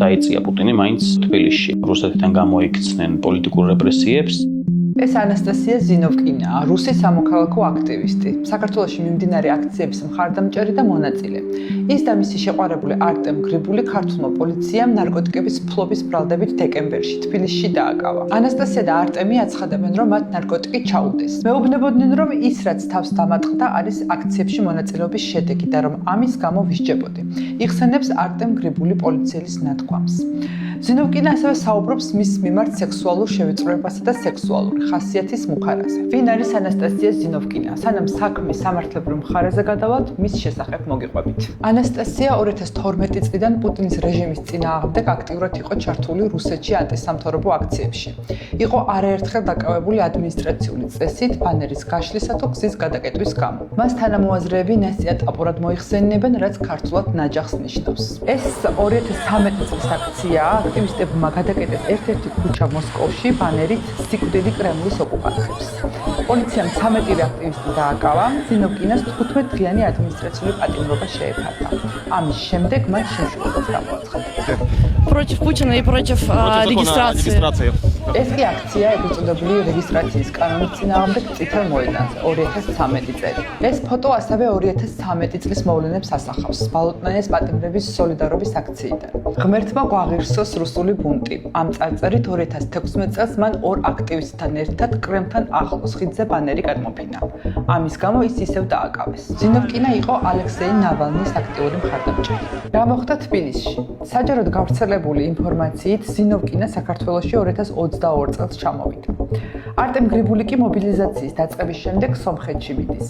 დაიწია პუტინი მაინც თბილისში. რუსეთიდან გამოიქცნენ პოლიტიკურ რეპრესიებს. ეს ანასტასია ზინოვკინაა, რუსი სამოქალაქო აქტივისტი, საქართველოში მიმდინარე აქციების მხარდამჭერი და მონაწილე. ის და მისი შეყვარებული არტემ გრიბული ქართულმა პოლიციამ ნარკოტიკების ფლობის ბრალდებით დეკემბერში თბილისში დააკავა. ანასტასია და არტემი აცხადებენ, რომ მათ ნარკოტიკი ჩაუდეს. მეუბნებოდნენ, რომ ის რაც თავს დამატყდა არის აქციებში მონაწილეობის შედეგი და რომ ამის გამო ვისჯებოდი. იხსენებს არტემ გრიბული პოლიციელის ნათქვამს. ზინოვკინა ასევე საუბრობს მის მიმართ სექსუალურ შევიწროებასა და სექსუალური ხასიათის მუხარაზე. ვინ არის ანასტასია ზინოვკინა? სანამ საქმის სამართლებრივ მხარეზე გადავალთ, მის შესახებ მოგიყვებით. ანასტასია 2012 წლიდან პუტინის რეჟიმის წინააღმდეგ აქტიურად იყო ჩართული რუსეთში ანტისამთავრობო აქციებში. იყო არაერთხელ დაკავებული ადმინისტრაციული წესით, ბანერის გაშლისა თუ გზის გადაკეტვის გამო. მას თანამოაზრეები ნესწია ტაპურად მოიხსენიებენ, რაც ქართულად ნაჯახს ნიშნავს. ეს 2013 წლის აქციაა. აქტივისტებმა გადაკეტეს ერთ-ერთი ქუჩა მოსკოვში ბანერით სიკვდილი კრემლის ოკუპანტებს. პოლიციამ 13 აქტივისტი დააკავა, ზინოვკინას 15 დღიანი ადმინისტრაციული პატიმრობა შეეფარდა. ამის შემდეგ მათ შემშულებას გამოაცხადა. Против Путина и против регистрации. ეს კი აქცია ეწოდებული რეგისტრაციის კანონის წინააღმდეგ წითელ მოედანზე 2013 წელი. ეს ფოტო ასევე 2013 წლის მოვლენებს ასახავს ბალოტნაიას პატიმრების სოლიდარობის აქციიდან. ღმერთმა გვაღირსოს რუსული ბუნტი. ამ წარწერით 2016 წელს მან 2 აქტივისტთან ერთად კრემლთან ახლოს ხიდზე ბანერი გადმოფინა. ამის გამო ის ისევ დააკავეს. ზინოვკინა იყო ალექსეი ნავალნის აქტიური მხარდამჭერი. რა მოხდა თბილისში? საჯაროდ გავრცელებული ინფორმაციით ზინოვკინა საქართველოში 2022 წელს ჩამოვიდა. არტემ გრიბული კი მობილიზაციის დაწყების შემდეგ სომხეთში მიდის.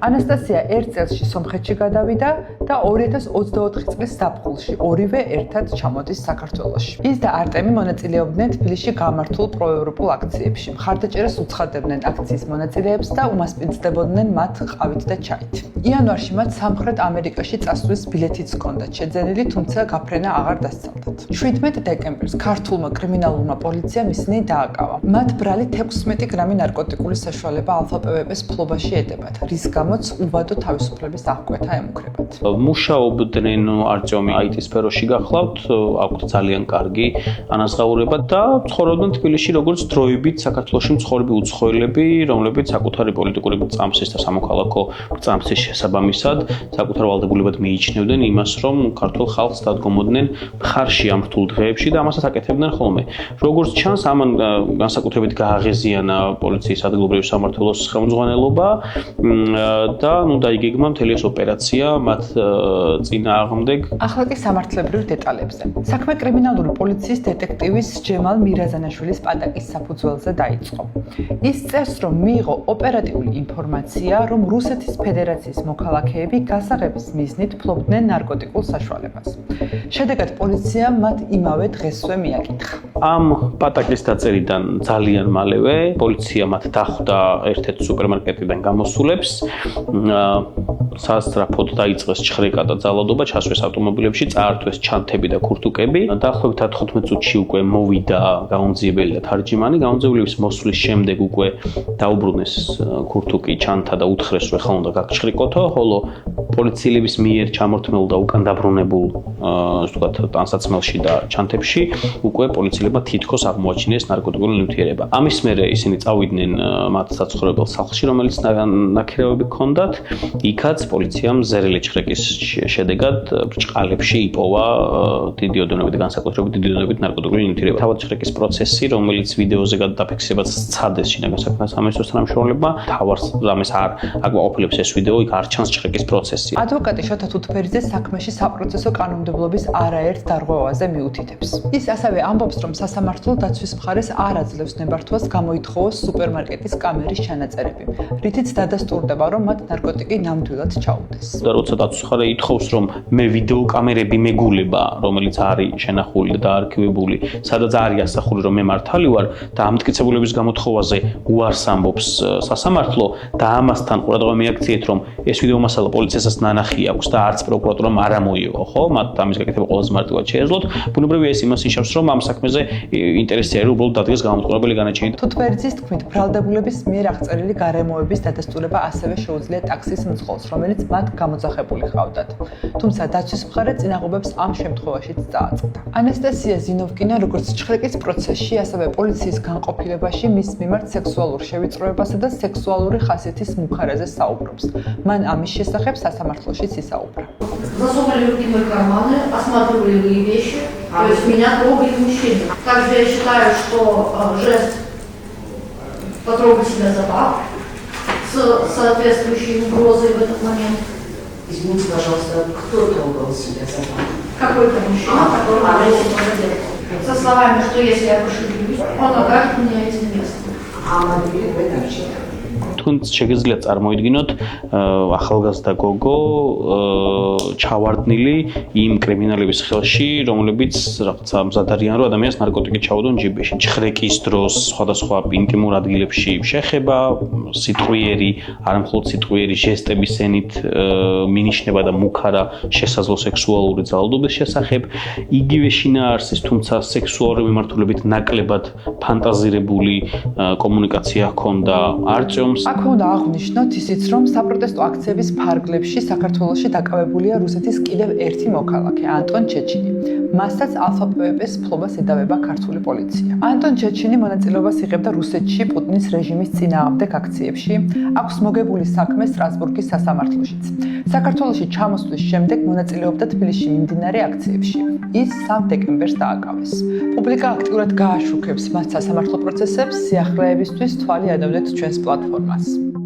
ანასტასია 1 წელში სომხეთში გადავიდა და 2024 წლის ზაფხულში ორივე ერთად ჩამოდის საქართველოში. ის და არტემი მონაწილეობდნენ თბილისში გამართულ პროევროპულ აქციებში. მხარდაჭერას უცხადებდნენ აქციის მონაწილეებს და უმასპინძლებოდნენ მათ ყავით და ჩაით. იანვარში მათ სამხრეთ ამერიკაში წასვლის ბილეთიც ჰქონდათ შეძენილი, თუმცა გაფრენა აღარ დასწავდათ. 17 დეკემბერს ქართულმა კრიმინალურმა პოლიციამ ისინი დააკავა. მათ ბრალი 16 გრამი ნარკოტიკული საშუალება ალფა-პვპ-ს ფლობაში ედებათ, რის გამოც უბადო თავისუფლების აღკვეთა ემუქრებათ. მუშაობდნენ არტემი IT სფეროში გახლავთ, აქვთ ძალიან კარგი ანაზღაურება და ცხოვრობდნენ თბილისში როგორც დროებით საქართველოში მცხოვრები უცხოელები, რომლებიც საკუთარი პოლიტიკური წამსის და სამოქალაქო წამსის შესაბამისად საკუთარ ვალდებულებად მიიჩნევდნენ იმას, რომ ქართულ ხალხს დადგომოდნენ მხარში ამ რთულ დღეებში და ამასაც აკეთებდნენ ხოლმე. როგორც ჩანს, ამან განსაკუთრებით გააღეზიანა პოლიციის ადგილობრივი სამმართველოს ხელმძღვანელობა და დაიგეგმა მთელი ეს ოპერაცია მათ წინააღმდეგ. ახლა კი სამართლებრივ დეტალებზე. საქმე კრიმინალური პოლიციის დეტექტივის ჯემალ მირაზანაშვილის პატაკის საფუძველზე დაიწყო. ის წერს, რომ მიიღო ოპერატიული ინფორმაცია, რომ რუსეთის ფედერაციის მოქალაქეები გასაღების მიზნით ფლობდნენ ნარკოტიკულ საშუალებას. შედეგად პოლიციამ მათ იმავე დღესვე მიაკითხა. ამ პატაკის დაწერიდან ძალიან მალევე პოლიცია მათ დახვდა ერთ-ერთ სუპერმარკეტიდან გამოსულებს. სასწრაფოდ დაიწყეს ჩხრეკა და ძალადობა, ჩასვეს ავტომობილებში, წაართვეს ჩანთები და ქურთუკები. დაახლოებით 15 წუთში უკვე მოვიდა გაუნძიებელი და თარჯიმანი. გაუნძიებლის მოსვლის შემდეგ უკვე დაუბრუნეს ქურთუკი, ჩანთა და უთხრეს, რომ ეხლა უნდა გაგჩხრიკოთო, ხოლო პოლიციელების მიერ ჩამორთმეულ და უკან დაბრუნებულ ტანსაცმელში და ჩანთებში უკვე პოლიციელებმა თითქოს აღმოაჩინეს ნარკოტიკული ნივთიერება. ამის მერე ისინი წავიდნენ მათ საცხოვრებელ სახლში, რომელიც ნაქირავები ჰქონდათ. იქაც პოლიციამ ზერელი ჩხრეკის შედეგად ბრჭყალებში იპოვა დიდი ოდენობით განსაკუთრებით დიდი ოდენობით ნარკოტიკული ნივთიერება. თავად ჩხრეკის პროცესი, რომელიც ვიდეოზე გადადაფიქსირებაც სცადეს შინაგან საქმეთა სამინისტროს თანამშრომლებმა, თავარს ამას არ აკმაყოფილებს ეს ვიდეო, იქ არ ჩანს ჩხრეკის პროცესი. ადვოკატი შოთა თუთფერიძე საქმეში საპროცესო კანონმდებლობის არაერთ დარღვევაზე მიუთითებს. ის ასევე ამბობს, რომ სასამართლო დაცვის მხარეს არ აძლევს ნებართვას გამოითხოვოს სუპერმარკეტის კამერის ჩანაწერები, რითიც დადასტურდება, რომ მათ ნარკოტიკი ნამდვილად ჩაუდეს. და როცა დაცვის მხარე ითხოვს, რომ მე ვიდეო კამერები მეგულება, რომელიც არის შენახული და დაარქივებული, სადაც არის ასახული, რომ მე მართალი ვარ და ამ მტკიცებულების გამოთხოვაზე უარს ამბობს სასამართლო და ამასთან ყურადღება მიაქციეთ, რომ ეს ვიდეო მასალა პოლიციასაც ნანახი აქვს და არც პროკურატურამ არ ამოიღო, ხო? მათ ამის გაკეთება ყველაზე მარტივად შეეძლოთ. ბუნებრივია ეს იმას ნიშნავს, რომ ამ საქმეზე ინტერესი არის უბრალოდ დადგეს გამომწყობებელი განაჩენი. თუთფერიძის თქმით, ბრალდებულების მიერ აღწერილი გარემოების დადასტურება ასევე შეუძლია ტაქსის მძღოლს, რომელიც რომელიც მათ გამოძახებული ჰყავდათ. თუმცა დაცვის მხარე წინაღობებს ამ შემთხვევაშიც წააწყდა. ანასტასია ზინოვკინა როგორც ჩხრეკის პროცესში, ასევე პოლიციის განყოფილებაში მის მიმართ სექსუალურ შევიწროებასა და сексуальური ხასიათის მუხარაზე საუბრობს. მან ამის შესახებ სასამართლოშიც ისაუბრა. Засунули руки в мои карманы, осматривали мои вещи, то есть меня трогали мужчины. Также я считаю, что жест потрогать себя за пах с соответствующей угрозой в этот момент. Извините, пожалуйста, кто трогал себя за пах? Какой-то мужчина, который трогал себя. Со словами, что если я пошевелюсь, он окажет меня из места. А могли бы иначе? თუნდაც შეგიძლია წარმოიდგინოთ ახალგაზრდა გოგო ჩავარდნილი იმ კრიმინალების ხელში, რომლებიც რაღაცა მზად არიან, რომ ადამიანს ნარკოტიკი ჩაუდონ ჯიბეში. ჩხრეკის დროს სხვადასხვა ინტიმურ ადგილებში შეხება, სიტყვიერი, არამხოლოდ სიტყვიერი ჟესტების ენით მინიშნება და მუქარა შესაძლო სექსუალური ძალადობის შესახებ. იგივე შინაარსის, თუმცა სექსუალური მიმართულებით ნაკლებად ფანტაზირებული კომუნიკაცია ჰქონდა არწევს. აქ უნდა აღვნიშნოთ ისიც, რომ საპროტესტო აქციების ფარგლებში საქართველოში დაკავებულია რუსეთის კიდევ ერთი მოქალაქე, ანტონ ჩეჩინი. მასაც ალფა-პეპეს ფლობას ედავება ქართული პოლიცია. ანტონ ჩეჩინი მონაწილეობას იღებდა რუსეთში პუტინის რეჟიმის წინააღმდეგ აქციებში, აქვს მოგებული საქმე სტრასბურგის სასამართლოშიც. საქართველოში ჩამოსვლის შემდეგ მონაწილეობდა თბილისში მიმდინარე აქციებში. ის 3 დეკემბერს დააკავეს. პუბლიკა აქტიურად გააშუქებს მათ სასამართლო პროცესებს, სიახლეებისთვის თვალი ადევნეთ ჩვენს პლატფორმას.